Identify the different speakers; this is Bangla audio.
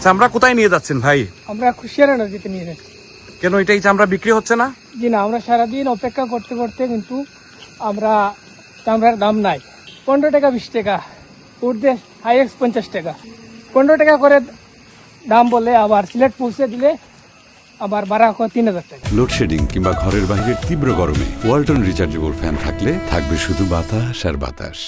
Speaker 1: চামড়া কোথায় নিয়ে যাচ্ছেন ভাই?
Speaker 2: আমরা কুশিয়ারা নদীতে নিয়ে যাচ্ছি।
Speaker 1: কেন এটাই চামড়া বিক্রি হচ্ছে না?
Speaker 2: জি না, আমরা সারাদিন অপেক্ষা করতে করতে কিন্তু আমরা চামড়ার দাম নাই। 15 টাকা 20 টাকা, উর্ধে হাইয়েস্ট 50 টাকা, 15 টাকা করে দাম বলে আবার সিলেট পৌঁছে দিলে আবার ভাড়া 3000 টাকা।
Speaker 3: লোডশেডিং কিংবা ঘরের বাইরের তীব্র গরমে ওয়ালটন রিচার্জেবল ফ্যান থাকলে থাকবে শুধু বাতাস আর বাতাস।